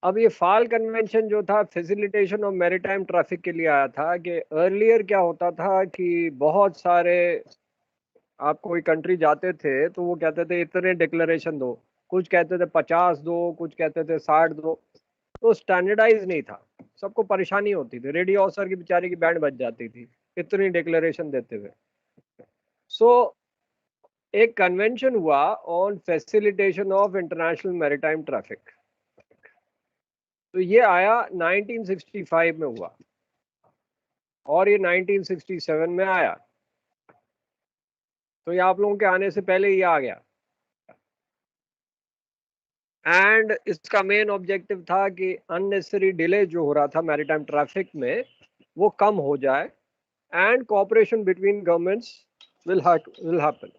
अब ये फाल कन्वेंशन जो था फैसिलिटेशन ऑफ मैरीटाइम ट्रैफिक के लिए आया था कि अर्लियर क्या होता था कि बहुत सारे आप कोई कंट्री जाते थे तो वो कहते थे इतने डिक्लेरेशन दो, कुछ कहते थे 50 दो, कुछ कहते थे 60 दो। तो स्टैंडर्डाइज नहीं था, सबको परेशानी होती थी, रेडियो ऑफिसर की बेचारी की बैंड बज जाती थी इतनी डिक्लेरेशन देते हुए। सो एक कन्वेंशन हुआ on facilitation of international maritime traffic, तो ये आया 1965 में हुआ और ये 1967 में आया। तो ये आप लोगों के आने से पहले ये आ गया। एंड इसका मेन ऑब्जेक्टिव था कि अननेसेसरी डिले जो हो रहा था मैरीटाइम ट्रैफिक में वो कम हो जाए and cooperation between governments will happen.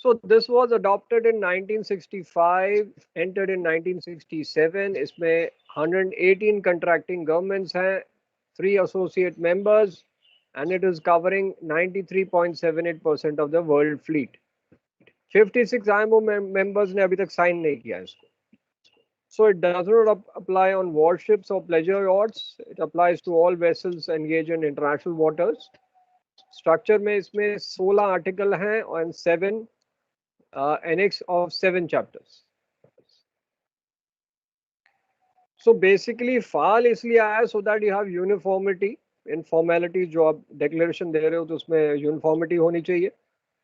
So this was adopted in 1965, entered in 1967. इसमें 118 contracting governments हैं, 3 associate members, and it is covering 93.78% of the world fleet. 56 IMO members ने अभी तक साइन नहीं किया इसको. So it does not apply on warships or pleasure yachts. It applies to all vessels engaged in international waters. Structure में इसमें 16 article हैं और 7 annex of 7 chapters. So basically फाल इसलिए आया so that you have uniformity in formality, जो आप declaration दे रहे हो तो उसमें uniformity होनी चाहिए,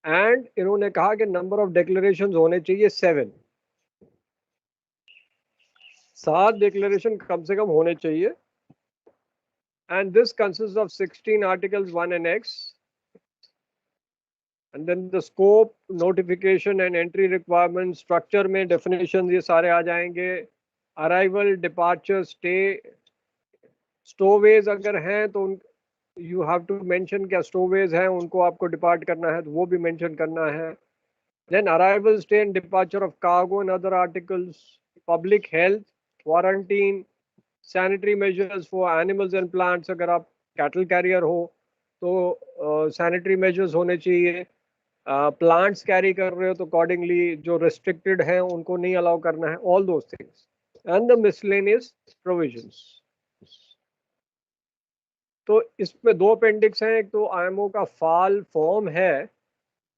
and इन्होंने कहा कि number of declarations होने चाहिए 7 declaration कम से कम होने चाहिए, and this consists of 16 articles 1 annex, and then the scope, notification and entry requirements, structure में definitions ये सारे आ जाएंगे, arrival, departure, stay, stowaways अगर हैं तो यू हैव टू मेंशन क्या स्टोवेज हैं, उनको आपको डिपार्ट करना है तो वो भी मेंशन करना है। Then arrival, stay and departure of cargo and other articles, public health, quarantine, sanitary measures for animals and plants, अगर आप कैटल कैरियर हो तो सैनिटरी मेजर्स होने चाहिए। प्लांट्स कैरी कर रहे हो तो अकॉर्डिंगली जो रिस्ट्रिक्टेड हैं उनको नहीं अलाउ करना है, all those things and the miscellaneous provisions. तो इसमें 2 अपेंडिक्स हैं, एक तो आईएमओ का फाल फॉर्म है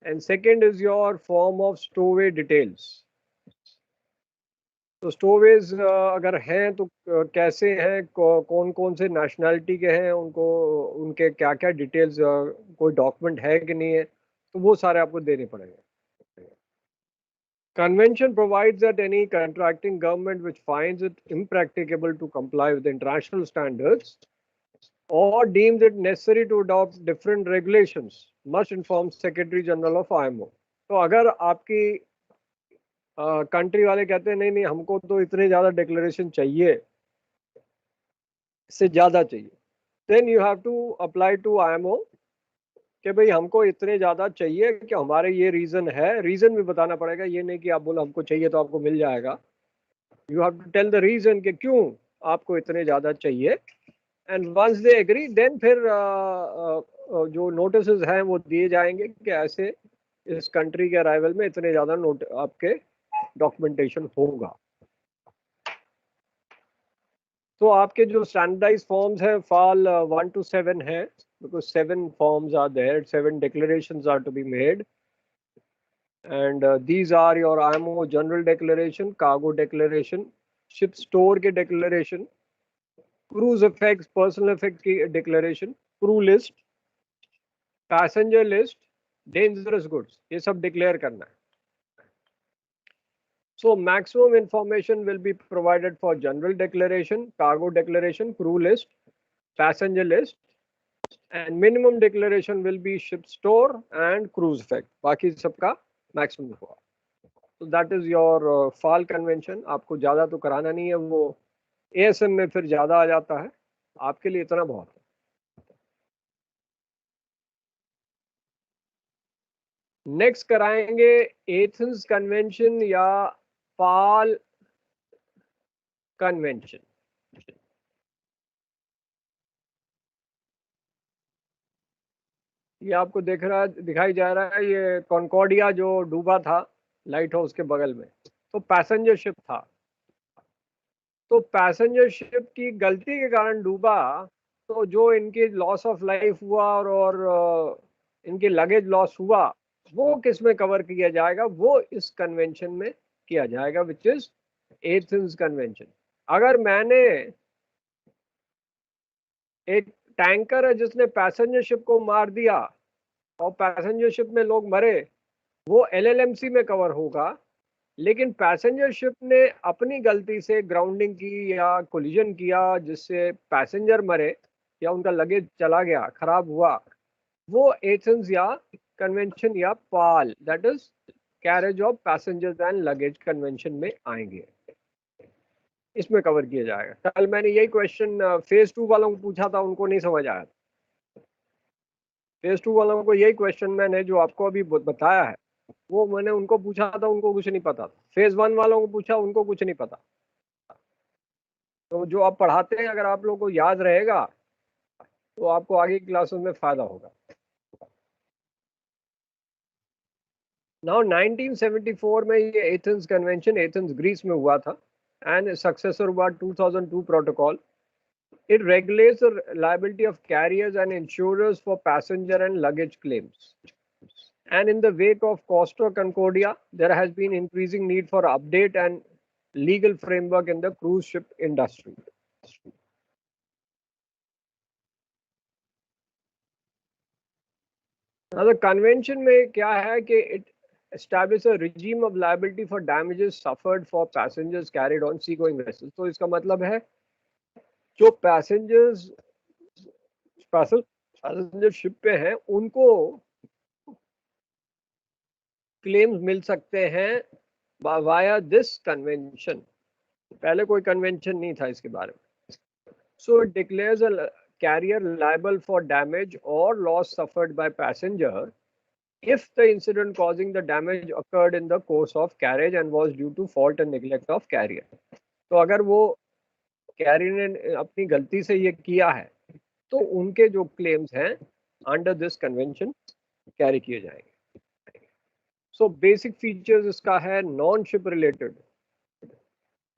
and second is your form of stowage details. तो स्टोवेज अगर हैं तो कैसे हैं, कौन कौन से नेशनैलिटी के हैं, उनको उनके क्या क्या डिटेल्स, कोई डॉक्यूमेंट है कि नहीं है, तो वो सारे आपको देने पड़ेंगे। Convention provides that any contracting government which finds it impracticable to comply with international standards or deems it necessary to adopt different regulations must inform Secretary General of IMO. तो अगर आपकी कंट्री वाले कहते हैं नहीं नहीं हमको तो इतने ज़्यादा डिक्लेरेशन चाहिए, इससे ज़्यादा चाहिए, then you have to apply to IMO कि भाई हमको इतने ज़्यादा चाहिए कि हमारे ये रीज़न है, रीज़न भी बताना पड़ेगा, ये नहीं कि आप बोलो हमको चाहिए तो आपको मिल जाएगा। You have to tell the reason कि क्यों आपको इतने ज़्यादा चाहिए, and once they agree then फिर जो नोटिस हैं वो दिए जाएंगे कि ऐसे इस कंट्री के अराइवल में इतने ज़्यादा नोट आपके डॉक्यूमेंटेशन होगा। तो आपके जो स्टैंडर्डाइज फॉर्म्स हैं फाल 1 to 7 है, because 7 forms are there, 7 declarations are to be made, and these are your IMO general declaration, cargo declaration, ship store के declaration, cruise effects, personal effect की declaration, crew list, passenger list, dangerous goods, ये सब declare करना है। So maximum information will be provided for general declaration, cargo declaration, crew list, passenger list, and minimum declaration will be ship store and cruise effect, बाकी सबका maximum होगा। So that is your fall convention. आपको ज़्यादा तो कराना नहीं है, वो ASM में फिर ज़्यादा आ जाता है, आपके लिए इतना बहुत है। नेक्स्ट कराएंगे एथेंस कन्वेंशन या फाल कन्वेंशन। ये आपको दिखाई जा रहा है, ये कॉन्कॉर्डिया जो डूबा था लाइट हाउस के बगल में, तो पैसेंजर शिप था। तो पैसेंजर शिप की गलती के कारण डूबा, तो जो इनकी लॉस ऑफ लाइफ हुआ और इनकी लगेज लॉस हुआ, वो किस में कवर किया जाएगा? वो इस कन्वेंशन में किया जाएगा, विच इज एथेंस कन्वेंशन। अगर मैंने एक टैंकर है जिसने पैसेंजर शिप को मार दिया और पैसेंजर शिप में लोग मरे, वो एलएलएमसी में कवर होगा। लेकिन पैसेंजर शिप ने अपनी गलती से ग्राउंडिंग की या कोलिजन किया जिससे पैसेंजर मरे या उनका लगेज चला गया, खराब हुआ, वो एथेंस या कन्वेंशन या PAL, that is carriage of passengers and luggage convention में आएंगे, इसमें कवर किया जाएगा। कल मैंने यही क्वेश्चन फेज 2 वालों को पूछा था, उनको नहीं समझ आया। फेज 2 वालों को यही क्वेश्चन मैंने जो आपको अभी बताया है, वो मैंने उनको पूछा था, उनको कुछ नहीं पता था। फेज 1 वालों को पूछा, उनको कुछ नहीं पता। तो जो आप पढ़ाते हैं, अगर आप लोगों को याद रहेगा तो आपको आगे की क्लासेस में फायदा होगा। नाउ 1974 में ये एथेंस कन्वेंशन एथेंस ग्रीस में हुआ था, एंड सक्सेसर हुआ 2002 protocol. It regulates the liability of carriers and insurers for passenger and luggage claims. And in the wake of Costa Concordia, there has been increasing need for update and legal framework in the cruise ship industry. Now, the convention में क्या है कि it establishes a regime of liability for damages suffered for passengers carried on seagoing vessels. तो इसका मतलब है जो passenger ship पे हैं, उनको क्लेम्स मिल सकते हैं वाया दिस कन्वेंशन। पहले कोई कन्वेंशन नहीं था इसके बारे में। So it declares a carrier liable for damage or loss suffered by passenger if the incident causing the damage occurred in the course of carriage and was due to fault and neglect of carrier। तो अगर वो career ने अपनी गलती से ये किया है, तो उनके जो क्लेम्स हैं अंडर दिस कन्वेंशन कैरी किए जाएंगे। सो बेसिक फीचर्स इसका है नॉन शिप रिलेटेड।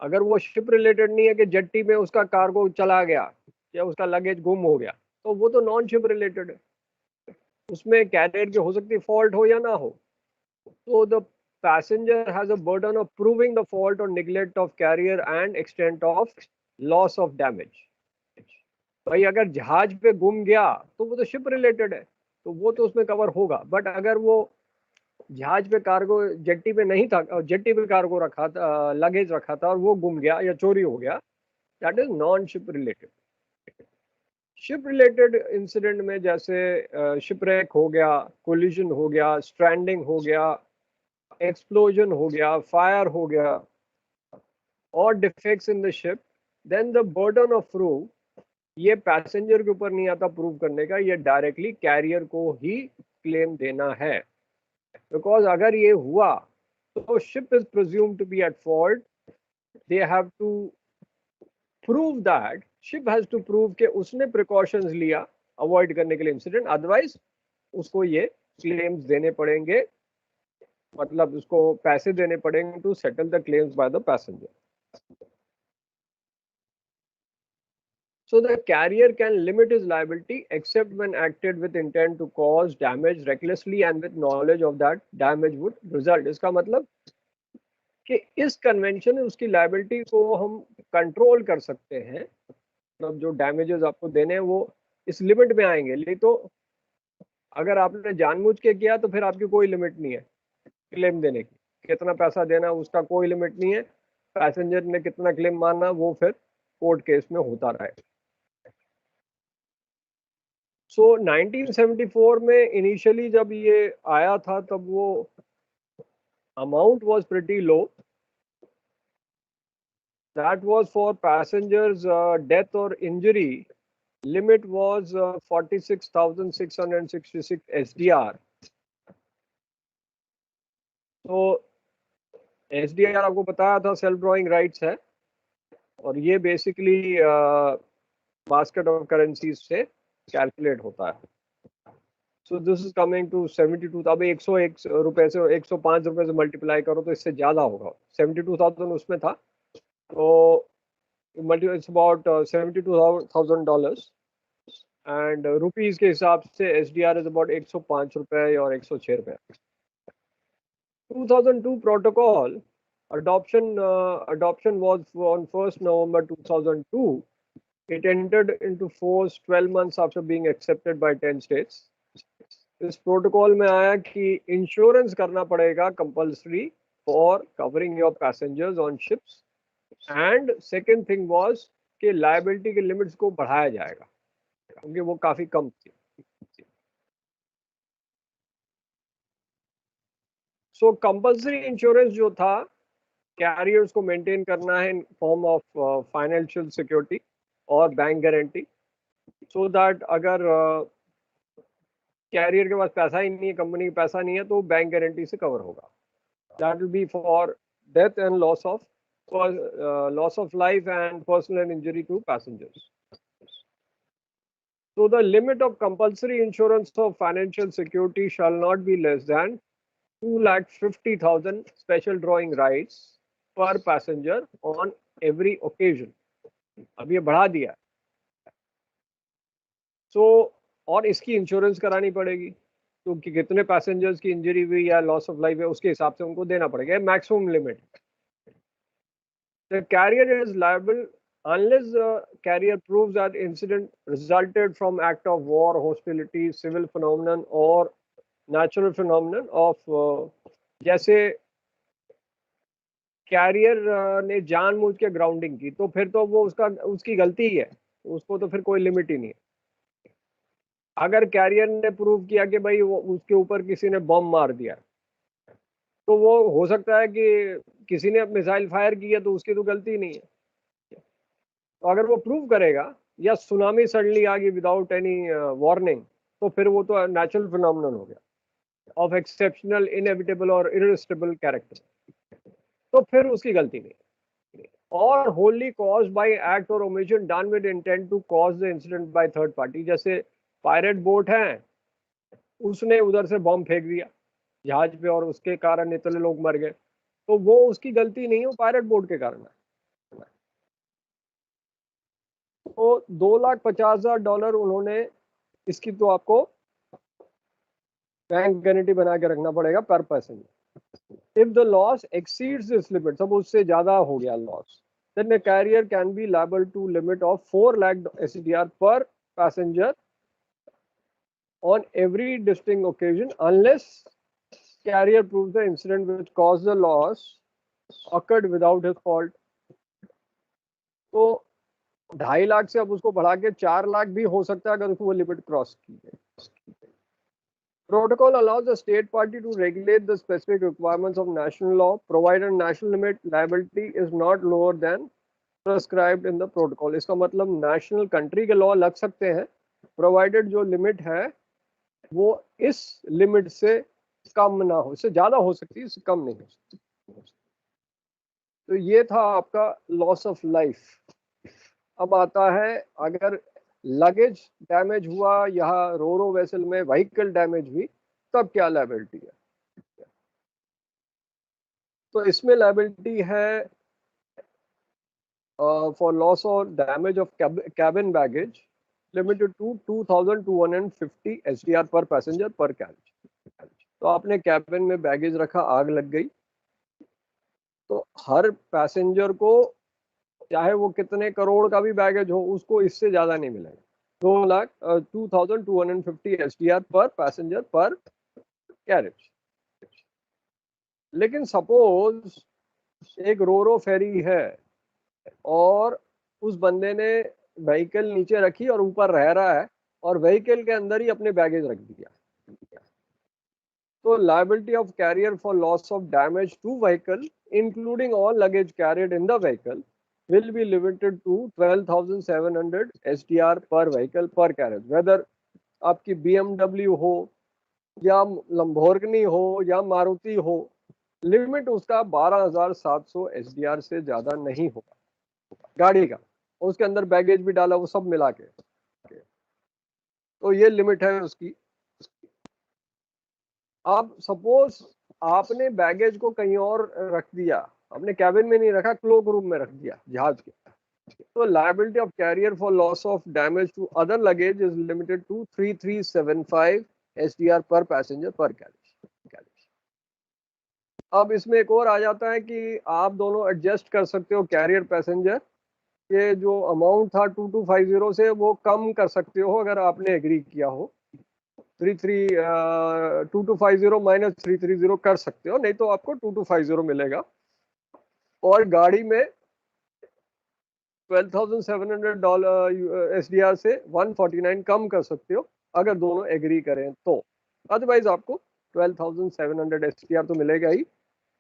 अगर वो शिप रिलेटेड नहीं है कि जेट्टी में उसका कार्गो चला गया या उसका लगेज गुम हो गया, तो वो तो नॉन शिप रिलेटेड है। उसमें कैरियर की हो सकती है फॉल्ट हो या ना हो। तो the passenger has a burden of proving the fault or neglect of carrier and extent of loss of damage. भाई अगर जहाज पे गुम गया तो वो तो शिप रिलेटेड है, तो वो तो उसमें कवर होगा। बट अगर वो जहाज पे कार्गो जेट्टी पे नहीं था और जेट्टी पे कार्गो रखा था, लगेज रखा था, और वो गुम गया या चोरी हो गया, that is non ship related. Ship related incident में जैसे शिपरेक हो गया, कोलिजन हो गया, स्ट्रैंडिंग हो गया, एक्सप्लोजन हो गया, फायर हो गया, और defects in the ship, then the burden of proof ये पैसेंजर के ऊपर नहीं आता प्रूव करने का, ये डायरेक्टली कैरियर को ही क्लेम देना है। बिकॉज अगर ये हुआ तो ship is presumed to be at fault, they have to prove that, ship has to prove कि उसने प्रिकॉशंस लिया अवॉइड करने के लिए इंसिडेंट, अदरवाइज उसको ये क्लेम्स देने पड़ेंगे, मतलब उसको पैसे देने पड़ेंगे to settle the claims by the passenger. So the carrier can limit his liability except when acted with intent to cause damage recklessly and with knowledge of that damage would result। इसका मतलब कि इस convention में उसकी liability को हम control कर सकते हैं, मतलब जो डैमेजेस आपको देने हैं वो इस लिमिट में आएंगे। नहीं तो अगर आपने जानबूझ के किया तो फिर आपकी कोई लिमिट नहीं है क्लेम देने की, कितना पैसा देना उसका कोई लिमिट नहीं है। पैसेंजर ने कितना क्लेम माना वो फिर कोर्ट केस में होता रहेगा। सो 1974 में इनिशियली जब ये आया था तब वो amount was pretty low, that was for passengers death और इंजरी, limit was 46,666 SDR। तो SDR आपको बताया था सेल्फ ड्रॉइंग राइट्स है, और ये बेसिकली बास्केट ऑफ करेंसीज से कैलकुलेट होता है। So this is coming to 72। अब 101 रुपए से 105 रुपए से मल्टीप्लाई करो तो इससे ज्यादा होगा। 72,000 उसमें था, तो It's about $72,000 एंड रुपीज के हिसाब से SDR इज अबाउट 105 रुपए और 106 रुपए. 2002 protocol adoption was on 1st November 2002. It entered into force 12 months after being accepted by 10 states. इस प्रोटोकॉल में आया कि इंश्योरेंस करना पड़ेगा compulsory for covering your passengers on ships, and second thing was कि लायबिलिटी के लिमिट्स को बढ़ाया जाएगा क्योंकि वो काफी कम थी. सो कंपल्सरी इंश्योरेंस जो था कैरियर्स को मेंटेन करना है in form of financial security और बैंक गारंटी, सो दैट अगर कैरियर के पास पैसा ही नहीं है, कंपनी के पैसा नहीं है, तो बैंक गारंटी से कवर होगा. That will be for death and loss of life and personal injury to passengers. So the limit of compulsory insurance of financial security shall not be less than 2,50,000 special drawing rights per passenger on every occasion. अब ये बढ़ा दिया. So और इसकी insurance करानी पड़ेगी, तो कितने पैसेंजर्स की इंजरी हुई या लॉस ऑफ लाइफ है उसके हिसाब से उनको देना पड़ेगा. Maximum limit. The carrier is liable unless the carrier proves that incident resulted from act of war, hostility, civil phenomenon or natural phenomenon of जैसे कैरियर ने जानबूझ के ग्राउंडिंग की, तो फिर तो वो उसकी गलती ही है, उसको तो फिर कोई लिमिट ही नहीं है. अगर कैरियर ने प्रूव किया कि भाई वो उसके ऊपर किसी ने बम मार दिया, तो वो हो सकता है कि किसी ने मिसाइल फायर किया, तो उसकी तो गलती नहीं है. तो अगर वो प्रूव करेगा या सुनामी सडनली आ गई विदाउट एनी वार्निंग, तो फिर वो तो नेचुरल फिनोमिनन हो गया ऑफ एक्सेप्शनल, इनएविटेबल और इररिस्टिबल कैरेक्टर, तो फिर उसकी गलती नहीं. और wholly caused by act or omission done with intent to cause the incident by third party. जैसे पायरेट बोट है, उसने उधर से बम फेंक दिया जहाज पे और उसके कारण इतने लोग मर गए, तो वो उसकी गलती नहीं है, वो पायरेट बोट के कारण है. तो $2,50,000 उन्होंने इसकी तो आपको बैंक गारंटी बना के रखना पड़ेगा पर passenger. If the loss exceeds this limit, सब उससे ज्यादा हो गया loss, then a carrier can be liable to limit of 4 lakh SDR per passenger on every distinct occasion unless carrier proves the incident which caused the loss occurred without his fault. तो 2.5 लाख से अब उसको बढ़ा के 4 लाख भी हो सकता है अगर उसको वो लिमिट क्रॉस की है. Protocol allows the state party to regulate the specific requirements of national law, provided national limit liability is not lower than prescribed in the protocol. इसका मतलब नेशनल कंट्री के लॉ लग सकते हैं, प्रोवाइडेड जो limit है वो इस लिमिट से कम ना हो. इससे ज्यादा हो सकती है, इससे कम नहीं हो सकती. तो ये था आपका लॉस ऑफ लाइफ. अब आता है अगर लगेज डैमेज हुआ या रोरो वेसल में व्हीकल डैमेज हुई, तब क्या लायबिलिटी है. तो इसमें लायबिलिटी है for loss or damage of cabin baggage limited to 2,250 SDR per passenger per carriage. तो आपने कैबिन में बैगेज रखा, आग लग गई, तो हर पैसेंजर को चाहे वो कितने करोड़ का भी बैगेज हो, उसको इससे ज्यादा नहीं मिलेगा. 2,250 SDR per passenger per carriage. लेकिन सपोज एक रोरो फेरी है और उस बंदे ने व्हीकल नीचे रखी और ऊपर रह रहा है और व्हीकल के अंदर ही अपने बैगेज रख दिया, तो liability of carrier for loss of damage to vehicle including all luggage carried in the vehicle will be limited to 12,700 SDR per vehicle per carriage. whether आपकी BMW हो या लंबोर्गिनी हो या मारुति हो, लिमिट उसका 12,700 SDR से ज्यादा नहीं होगा गाड़ी का. उसके अंदर बैगेज भी डाला, वो सब मिला के, तो ये लिमिट है उसकी. अब सपोज आपने बैगेज को कहीं और रख दिया, आपने कैबिन में नहीं रखा, क्लोक रूम में रख दिया जहाज के, So liability of carrier for loss of damage to other luggage is limited to 3375 SDR per passenger per carriage. अब इसमें एक और आ जाता है कि आप दोनों एडजस्ट कर सकते हो कैरियर पैसेंजर के जो अमाउंट था 2250 से वो कम कर सकते हो अगर आपने एग्री किया हो। 2250 माइनस 330 कर सकते हो, नहीं तो आपको 2250 मिलेगा। और गाड़ी में $12,700 SDR से 149 कम कर सकते हो अगर दोनों एग्री करें तो। अदरवाइज आपको 12,700 SDR तो मिलेगा ही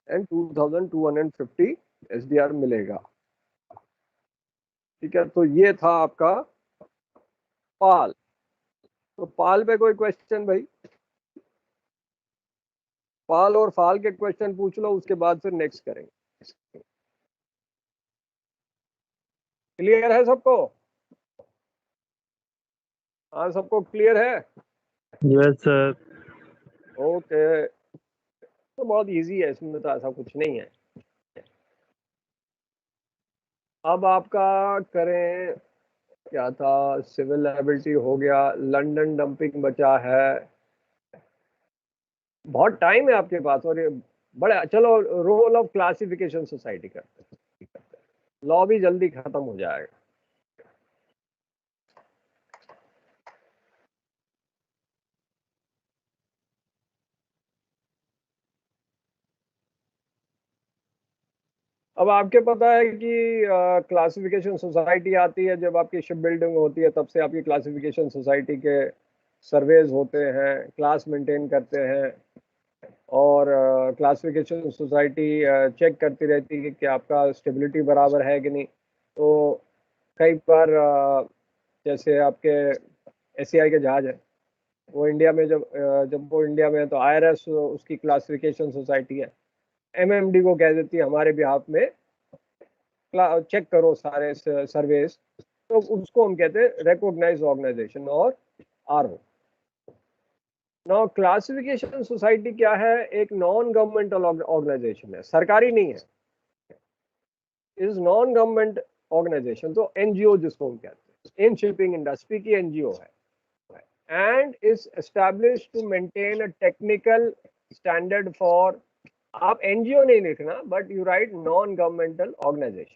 एंड 2,250 SDR मिलेगा। ठीक है, तो ये था आपका पाल। तो पाल पे कोई क्वेश्चन भाई? पाल और फाल के क्वेश्चन पूछ लो, उसके बाद फिर नेक्स्ट करेंगे। क्लियर है सबको? हाँ, सबको क्लियर है? Yes sir. ओके, तो बहुत इजी है, इसमें तो ऐसा कुछ नहीं है। अब आपका करें क्या था, सिविल लायबिलिटी हो गया, लंदन डंपिंग बचा है। बहुत टाइम है आपके पास और ये बड़ा, चलो रोल ऑफ क्लासिफिकेशन सोसाइटी करते हैं, लॉ भी जल्दी खत्म हो जाएगा। अब आपके पता है कि क्लासिफिकेशन सोसाइटी आती है जब आपकी शिप बिल्डिंग होती है, तब से आपकी क्लासिफिकेशन सोसाइटी के सर्वेज होते हैं, क्लास मेंटेन करते हैं और क्लासिफिकेशन सोसाइटी चेक करती रहती है कि आपका स्टेबिलिटी बराबर है कि नहीं। तो कई बार जैसे आपके एससीआई के जहाज है, वो इंडिया में जब वो इंडिया में है तो आईआरएस उसकी क्लासिफिकेशन सोसाइटी है, एमएमडी को कह देती है हमारे बिहाफ में चेक करो सारे सर्वेस, तो उसको हम कहते हैं रिकॉग्नाइज्ड ऑर्गेनाइजेशन और आरओ। नाउ क्लासिफिकेशन सोसाइटी क्या है? एक नॉन गवर्नमेंटल ऑर्गेनाइजेशन है, सरकारी नहीं है, इज नॉन गवर्नमेंट ऑर्गेनाइजेशन, तो एनजीओ जिसको हम कहते हैं, इन शिपिंग इंडस्ट्री की एनजीओ है and is established to maintain a technical standard for, आप एनजीओ नहीं लिखना but you write non governmental organisation.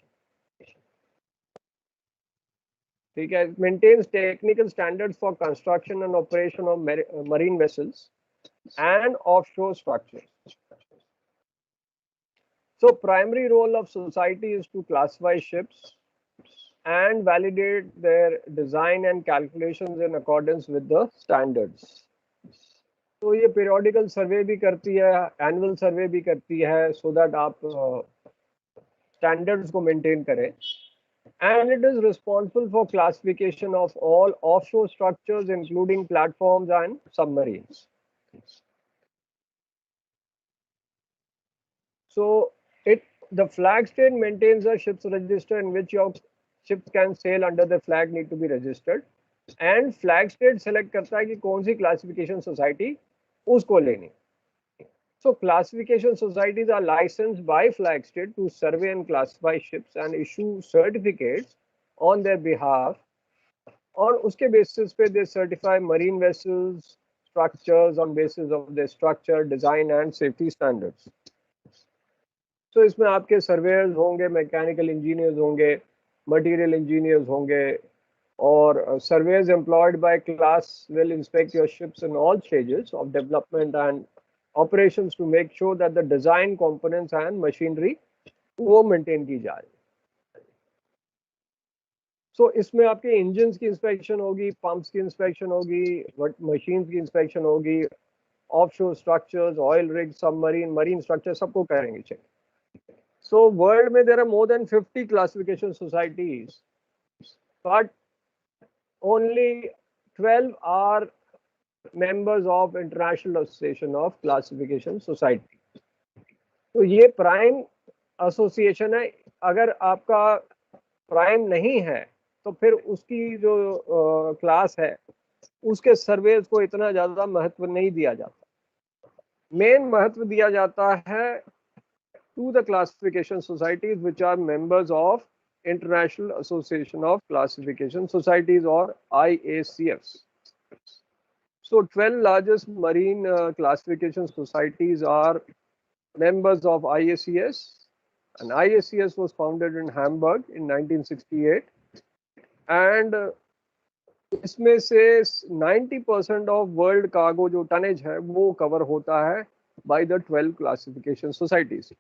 ठीक है, maintains technical standards for construction and operation of marine vessels and offshore structures. So primary role of society is to classify ships and validate their design and calculations in accordance with the standards. तो ये periodical survey भी करती है, annual survey भी करती है, so that आप standards को maintain करें. And it is responsible for classification of all offshore structures including platforms and submarines. So the flag state maintains a ship's register in which your ships can sail under the flag need to be registered, and flag state select करता है कि कौन सी classification society उसको लेनी. So classification societies are licensed by flag state to survey and classify ships and issue certificates on their behalf. और उसके basis पे they certify marine vessels structures on basis of their structure, design and safety standards. तो इसमें आपके surveyors होंगे, mechanical engineers होंगे, material engineers होंगे, और surveyors employed by class will inspect your ships in all stages of development and operations to make sure that the design components and machinery वो maintain की जाए। सो इसमें आपके इंजन्स की इंस्पेक्शन होगी, पंप्स की इंस्पेक्शन होगी, मशीन्स की इंस्पेक्शन होगी, offshore structures, oil rig, submarine, marine structure सबको करेंगे चेक। So world में there are more than 50 classification societies, but only 12 are members of International Association of Classification Society. तो ये प्राइम एसोसिएशन है। अगर आपका प्राइम नहीं है तो फिर उसकी जो क्लास है उसके सर्वेज को इतना ज़्यादा महत्व नहीं दिया जाता। मेन महत्व दिया जाता है to the classification societies which are members of International Association of Classification Societies or IACFs. So 12 largest marine classification societies are members of IACS, and IACS was founded in Hamburg in 1968, and इसमें से 90% of world cargo जो tonnage है वो cover होता है by the 12 classification societies.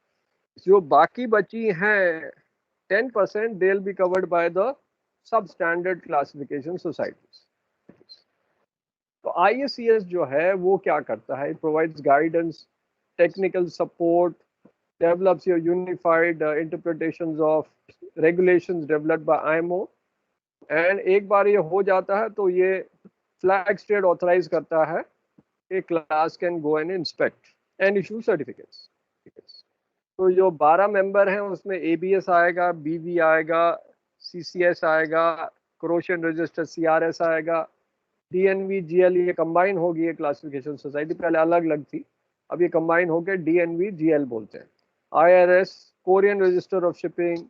जो बाकी बची हैं 10% they will be covered by the sub standard classification societies. तो IACS जो है वो क्या करता है? It provides guidance, technical support, develops your unified interpretations of regulations developed by IMO, and एक बार ये हो जाता है तो ये फ्लैग स्टेट ऑथराइज करता है कि class can go and inspect and issue certificates. तो जो 12 मेंबर हैं उसमें ABS आएगा, BV आएगा, CCS आएगा, क्रोशियन रजिस्टर CRS आएगा, DNV GL, ये कंबाइन होगी. ये क्लासिफिकेशन सोसाइटी पहले अलग अलग थी, अब ये कंबाइन होकर DNV GL बोलते हैं. IRS, Korean register of shipping,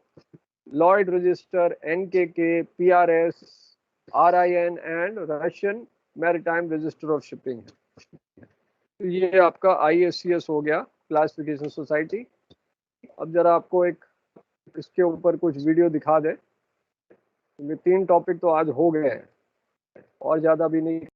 Lloyd Register, NKK, PRS, RIN and Russian Maritime Register of Shipping. तो ये आपका IACS हो गया, क्लासिफिकेशन सोसाइटी. अब जरा आपको एक इसके ऊपर कुछ वीडियो दिखा दे. ये 3 टॉपिक तो आज हो गए हैं और ज़्यादा भी नहीं